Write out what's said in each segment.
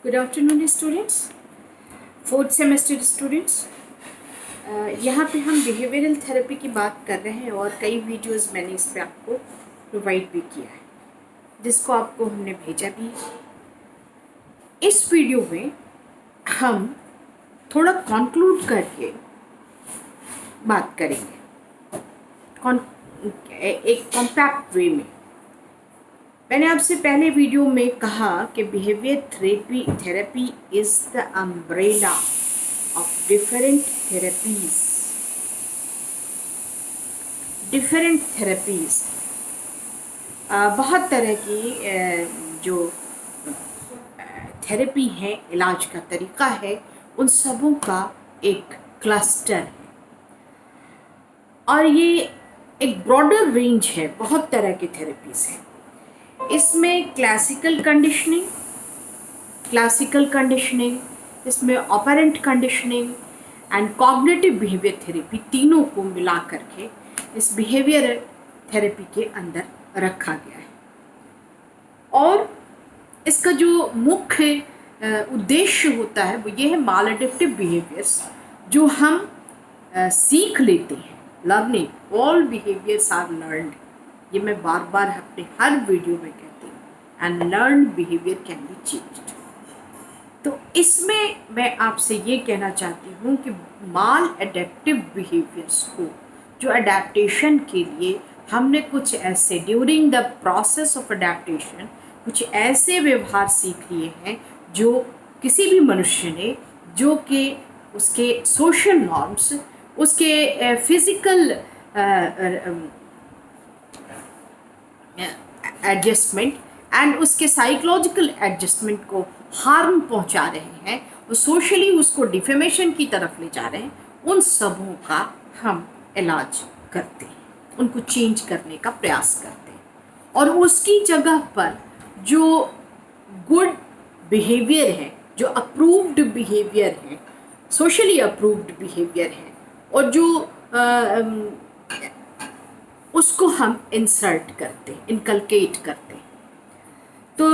Good afternoon students, fourth semester students. यहाँ पे हम बिहेवियरल थेरेपी की बात कर रहे हैं और कई वीडियोस मैंने इस पे आपको प्रोवाइड भी किया है, जिसको आपको हमने भेजा भी है। इस वीडियो में हम थोड़ा कंक्लूड करके बात करेंगे एक कॉम्पैक्ट वे में। मैंने आपसे पहले वीडियो में कहा कि behaviour therapy is the umbrella of different therapies. बहुत तरह की जो थेरेपी है, इलाज का तरीका है, उन सबों का एक क्लस्टर है और ये एक ब्रॉडर रेंज है। बहुत तरह की थेरेपीज हैं। इसमें क्लासिकल कंडीशनिंग, इसमें operant conditioning and cognitive behaviour therapy, तीनों को मिला करके इस बिहेवियर थेरेपी के अंदर रखा गया है। और इसका जो मुख्य उद्देश्य होता है वो ये है, मालएडिक्टिव बिहेवियर्स जो हम सीख लेते हैं। Learning, all behaviours are learned, ये मैं बार बार अपने हर वीडियो में कहती हूँ। And learn behaviour can be changed. तो इसमें मैं आपसे ये कहना चाहती हूँ कि माल एडेप्टिव बिहेवियर्स को, जो अडेप्टेशन के लिए हमने कुछ ऐसे during the process of adaptation कुछ ऐसे व्यवहार सीख लिए हैं जो किसी भी मनुष्य ने, जो कि उसके सोशल नॉर्म्स, उसके फिजिकल एडजस्टमेंट एंड उसके साइकोलॉजिकल एडजस्टमेंट को हार्म पहुंचा रहे हैं, वो सोशली उसको डिफेमेशन की तरफ ले जा रहे हैं, उन सबों का हम इलाज करते हैं, उनको चेंज करने का प्रयास करते हैं। और उसकी जगह पर जो गुड बिहेवियर है, जो अप्रूव्ड बिहेवियर है, सोशली अप्रूव्ड बिहेवियर है, और जो उसको हम इंसर्ट करते हैं, इनकलकेट करते हैं। तो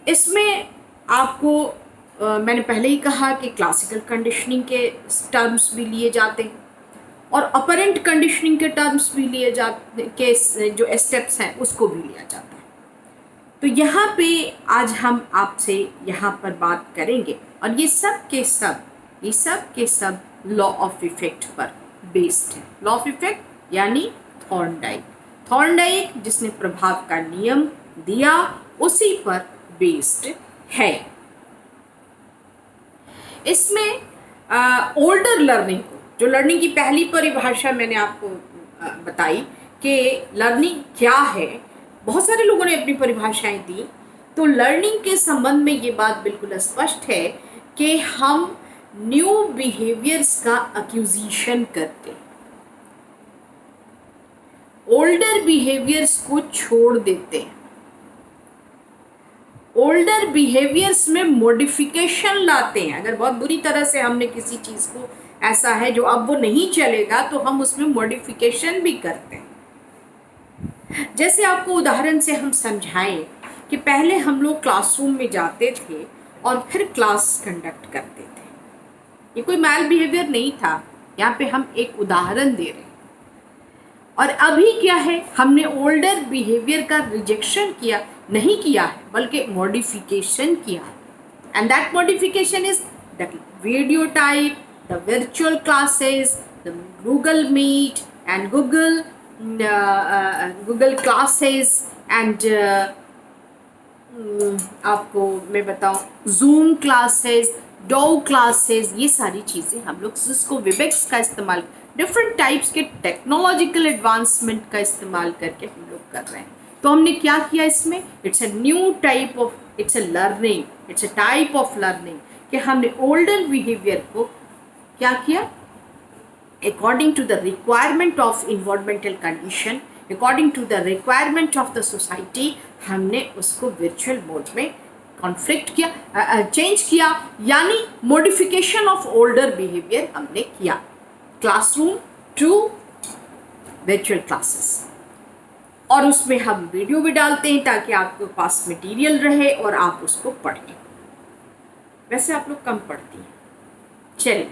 इसमें आपको मैंने पहले ही कहा कि क्लासिकल कंडीशनिंग के टर्म्स भी लिए जाते हैं और अपरेंट कंडीशनिंग के टर्म्स भी लिए जाते, के जो स्टेप्स हैं उसको भी लिया जाता है। तो यहाँ पे आज हम आपसे यहाँ पर बात करेंगे और ये सब के सब लॉ ऑफ इफेक्ट पर बेस्ड है। लॉ ऑफ इफेक्ट यानी थॉर्नडाइक जिसने प्रभाव का नियम दिया, उसी पर बेस्ड है। इसमें ओल्डर लर्निंग को, जो लर्निंग की पहली परिभाषा मैंने आपको बताई कि लर्निंग क्या है, बहुत सारे लोगों ने अपनी परिभाषाएं दी। तो लर्निंग के संबंध में ये बात बिल्कुल स्पष्ट है कि हम न्यू बिहेवियर्स का एक्विजिशन करते हैं, ओल्डर बिहेवियर्स को छोड़ देते हैं, ओल्डर बिहेवियर्स में मॉडिफिकेशन लाते हैं। अगर बहुत बुरी तरह से हमने किसी चीज़ को, ऐसा है जो अब वो नहीं चलेगा, तो हम उसमें मॉडिफिकेशन भी करते हैं। जैसे आपको उदाहरण से हम समझाएं कि पहले हम लोग क्लासरूम में जाते थे और फिर क्लास कंडक्ट करते थे। ये कोई मैल बिहेवियर नहीं था, यहाँ पे हम एक उदाहरण दे रहे हैं। और अभी क्या है, हमने ओल्डर बिहेवियर का रिजेक्शन नहीं किया है, बल्कि मॉडिफिकेशन किया है। And that modification is the video type, the virtual classes, the Google Meet and Google classes and आपको मैं बताऊं जूम क्लासेस, डो क्लासेस, ये सारी चीज़ें हम लोग जिसको वेबएक्स का इस्तेमाल, डिफरेंट टाइप्स के टेक्नोलॉजिकल एडवांसमेंट का इस्तेमाल करके हम लोग कर रहे हैं। तो हमने क्या किया इसमें, it's a new type of, it's a learning, it's a type of learning कि हमने ओल्डर बिहेवियर को क्या किया, according to the requirement of environmental condition, according to the requirement of the society, हमने उसको वर्चुअल मोड में conflict किया, change किया, यानी मॉडिफिकेशन ऑफ ओल्डर बिहेवियर हमने किया, क्लासरूम टू वर्चुअल क्लासेस। और उसमें हम वीडियो भी डालते हैं ताकि आपके पास मटेरियल रहे और आप उसको पढ़ें। वैसे आप लोग कम पढ़ती हैं। चलिए,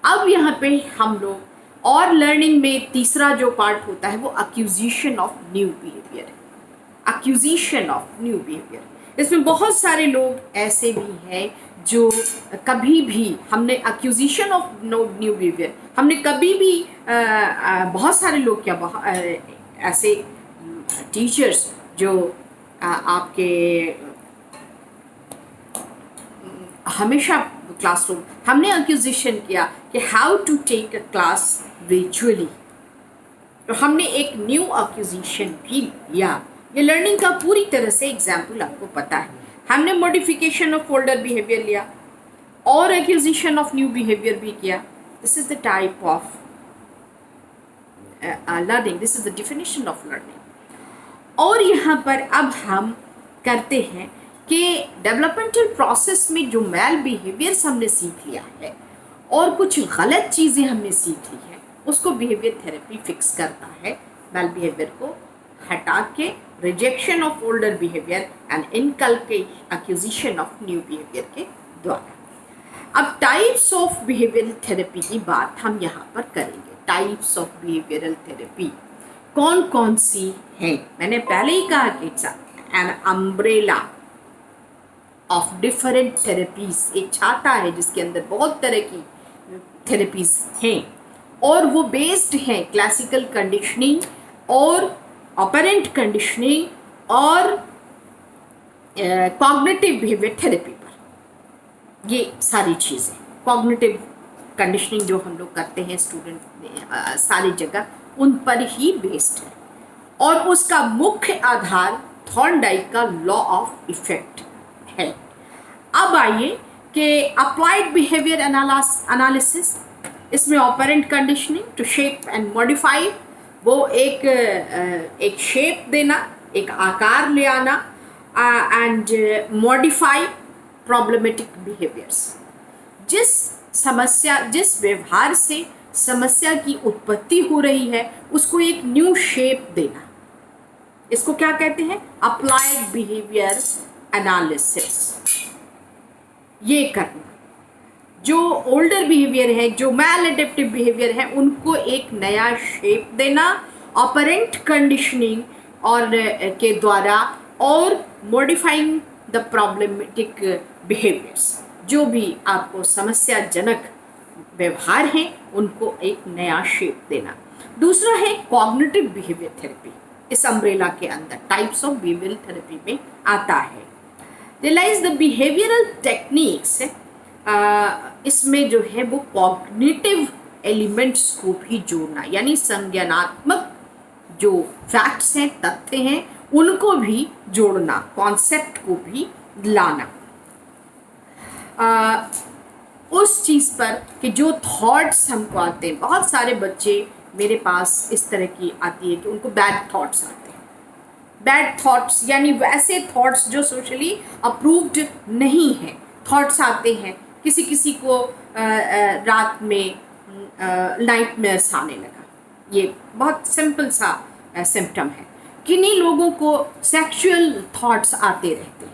अब यहाँ पे हम लोग और लर्निंग में तीसरा जो पार्ट होता है वो एक्विजिशन ऑफ न्यू बिहेवियर है। एक्विजिशन ऑफ न्यू बिहेवियर, इसमें बहुत सारे लोग ऐसे भी हैं जो कभी भी हमने एक्विजिशन ऑफ न्यू बिहेवियर, हमने कभी भी बहुत सारे लोग क्या ऐसे टीचर्स जो आपके हमेशा क्लासरूम हमने एक्विजिशन किया कि how to take a class virtually, तो हमने एक न्यू एक्विजिशन भी लिया। ये लर्निंग का पूरी तरह से एग्जाम्पल आपको पता है। हमने मॉडिफिकेशन ऑफ ओल्डर बिहेवियर लिया और एक्विजिशन ऑफ न्यू बिहेवियर भी किया। This is the type of learning, this is the definition of learning. और यहाँ पर अब हम करते हैं कि डेवलपमेंटल प्रोसेस में जो मैल बिहेवियर्स हमने सीख लिया है और कुछ गलत चीज़ें हमने सीख ली है, उसको बिहेवियर थेरेपी फिक्स करता है। मैल बिहेवियर को हटा के rejection of older behaviour and inculcate acquisition of new behaviour के द्वारा। अब टाइप्स ऑफ बिहेवियरल थेरेपी की बात हम यहाँ पर करेंगे। टाइप्स ऑफ बिहेवियरल थेरेपी कौन कौन सी हैं? मैंने पहले ही कहा कि an umbrella of different therapies, एक छाता है जिसके अंदर बहुत तरह की थेरेपीज हैं और वो बेस्ड हैं क्लासिकल कंडीशनिंग और ऑपरेंट कंडीशनिंग और कॉग्निटिव बिहेवियर थेरेपी पर। ये सारी चीज़ें कॉग्निटिव कंडीशनिंग जो हम लोग करते हैं स्टूडेंट सारी जगह, उन पर ही बेस्ड है और उसका मुख्य आधार थॉर्नडाइक का लॉ ऑफ इफेक्ट है। अब आइए कि अप्लाइड बिहेवियर एनालिसिस, इसमें operant conditioning to shape and modify, वो एक शेप देना, एक आकार ले आना एंड मॉडिफाई प्रॉब्लमेटिक बिहेवियर्स। जिस व्यवहार से समस्या की उत्पत्ति हो रही है उसको एक न्यू शेप देना, इसको क्या कहते हैं? Applied behaviour analysis. ये करना, जो ओल्डर बिहेवियर है, जो मैल एडेप्टिव बिहेवियर है, उनको एक नया शेप देना ऑपरेंट कंडीशनिंग और के द्वारा और मॉडिफाइंग द प्रॉब्लमेटिक बिहेवियर्स। जो भी आपको समस्याजनक व्यवहार हैं उनको एक नया शेप देना। दूसरा है कॉग्निटिव बिहेवियर थेरेपी, इस अम्ब्रेला के अंदर टाइप्स ऑफ बिहेवियरल थेरेपी में आता है। रियलाइज द बिहेवियरल टेक्निक्स, इसमें जो है वो कॉग्निटिव एलिमेंट्स को भी जोड़ना, यानी संज्ञानात्मक जो फैक्ट्स हैं, तथ्य हैं, उनको भी जोड़ना, कॉन्सेप्ट को भी लाना उस चीज़ पर कि जो थॉट्स हमको आते हैं। बहुत सारे बच्चे मेरे पास इस तरह की आती है कि उनको बैड थॉट्स आते हैं। बैड थॉट्स यानी वैसे थॉट्स जो सोशली अप्रूव्ड नहीं हैं, थॉट्स आते हैं। किसी किसी को रात में नाइटमेयर्स आने लगा, ये बहुत सिंपल सा सिम्टम है। किन्हीं लोगों को सेक्सुअल थॉट्स आते रहते हैं,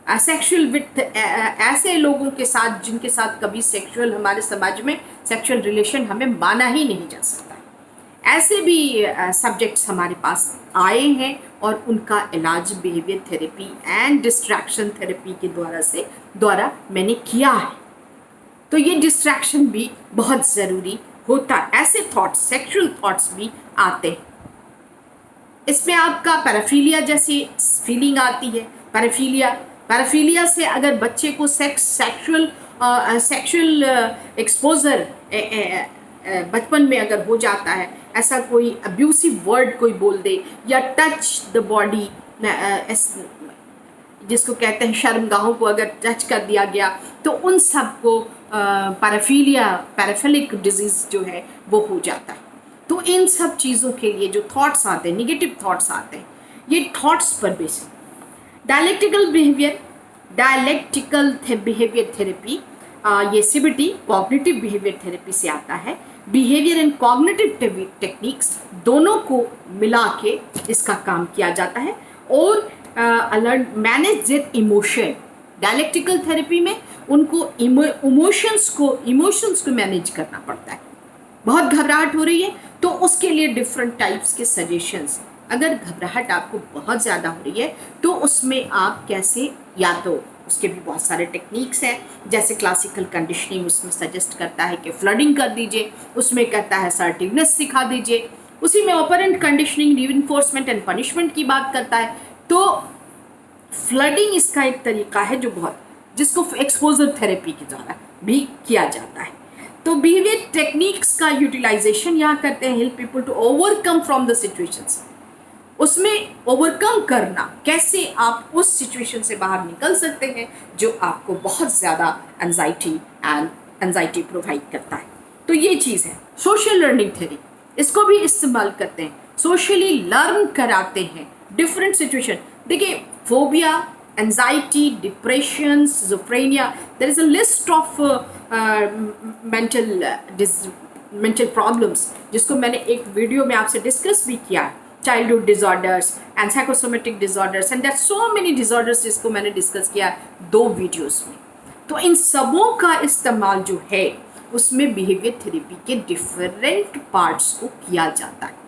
सेक्सुअल विथ ऐसे लोगों के साथ जिनके साथ कभी सेक्सुअल, हमारे समाज में सेक्सुअल रिलेशन हमें माना ही नहीं जा सकता। ऐसे भी सब्जेक्ट्स हमारे पास आए हैं और उनका इलाज behaviour therapy and distraction therapy के द्वारा मैंने किया है। तो ये डिस्ट्रैक्शन भी बहुत ज़रूरी होता है। ऐसे थॉट्स, सेक्सुअल थॉट्स भी आते हैं। इसमें आपका पैराफिलिया जैसी फीलिंग आती है। पैराफिलिया से अगर बच्चे को सेक्सुअल एक्सपोजर बचपन में अगर हो जाता है, ऐसा कोई अब्यूसिव वर्ड कोई बोल दे या टच द बॉडी, जिसको कहते हैं शर्मगाहों को अगर टच कर दिया गया, तो उन सब को पैराफिलिक डिजीज़ जो है वो हो जाता है। तो इन सब चीज़ों के लिए जो थॉट्स आते हैं, निगेटिव थॉट्स आते हैं, ये थॉट्स पर बेसिस। डायलेक्टिकल बिहेवियर थेरेपी, ये सीबीटी कॉग्निटिव बिहेवियर थेरेपी से आता है। बिहेवियर एंड कॉग्निटिव टेक्निक्स दोनों को मिला के इसका काम किया जाता है और manage there emotion, dialectical therapy में उनको इमोशंस को मैनेज करना पड़ता है। बहुत घबराहट हो रही है तो उसके लिए डिफरेंट टाइप्स के सजेशंस। अगर घबराहट आपको बहुत ज़्यादा हो रही है तो उसमें आप कैसे, या तो उसके भी बहुत सारे टेक्निक्स हैं, जैसे क्लासिकल कंडीशनिंग उसमें सजेस्ट करता है कि फ्लडिंग कर दीजिए, उसमें कहता है असर्टिवनेस सिखा दीजिए, उसी में operant conditioning reinforcement and punishment की बात करता है। तो फ्लडिंग इसका एक तरीका है जो बहुत, जिसको एक्सपोजर थेरेपी के द्वारा भी किया जाता है। तो बिहेवियर टेक्निक्स का यूटिलाइजेशन यहाँ करते हैं, help people to overcome from the situations. उसमें ओवरकम करना, कैसे आप उस सिचुएशन से बाहर निकल सकते हैं जो आपको बहुत ज़्यादा एंजाइटी प्रोवाइड करता है। तो ये चीज़ है। सोशल लर्निंग थ्योरी, इसको भी इस्तेमाल करते हैं, सोशली लर्न कराते हैं डिफरेंट सिचुएशन। देखिए, phobia, anxiety, depression, schizophrenia, there is a list of mental problems जिसको मैंने एक वीडियो में आपसे डिस्कस भी किया है, childhood disorders and psychosomatic disorders and there so many disorders, जिसको मैंने डिस्कस किया 2 वीडियोस में। तो इन सबों का इस्तेमाल जो है उसमें बिहेवियर थेरेपी के डिफरेंट पार्ट्स को किया जाता है।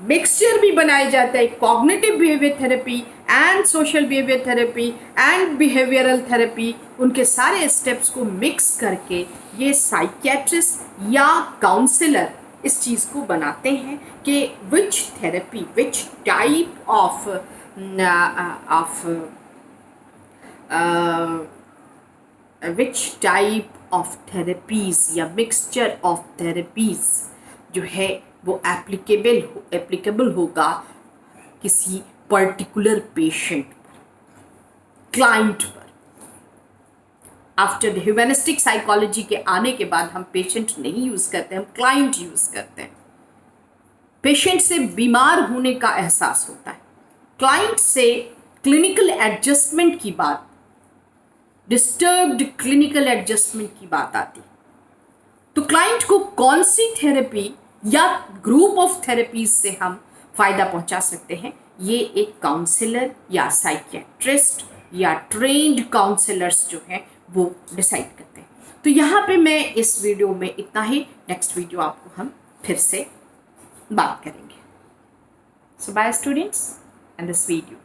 मिक्सचर भी बनाया जाता है, cognitive behaviour therapy and social behaviour therapy and behavioural therapy, उनके सारे स्टेप्स को मिक्स करके ये साइकियाट्रिस्ट या काउंसलर इस चीज़ को बनाते हैं कि which therapy, which type of therapies या मिक्सचर ऑफ थेरेपीज जो है वो एप्लीकेबल होगा किसी पर्टिकुलर पेशेंट पर, क्लाइंट पर। आफ्टर ह्यूमनिस्टिक साइकोलॉजी के आने के बाद हम पेशेंट नहीं यूज़ करते, हम क्लाइंट यूज़ करते हैं। पेशेंट से बीमार होने का एहसास होता है, क्लाइंट से क्लिनिकल एडजस्टमेंट की बात, डिस्टर्ब्ड क्लिनिकल एडजस्टमेंट की बात आती। तो क्लाइंट को कौन सी थेरेपी या ग्रुप ऑफ थेरेपीज से हम फ़ायदा पहुंचा सकते हैं, ये एक काउंसलर या साइकियाट्रिस्ट या ट्रेन्ड काउंसलर्स जो हैं वो डिसाइड करते हैं। तो यहाँ पे मैं इस वीडियो में इतना ही, नेक्स्ट वीडियो आपको हम फिर से बात करेंगे। So bye students and this video.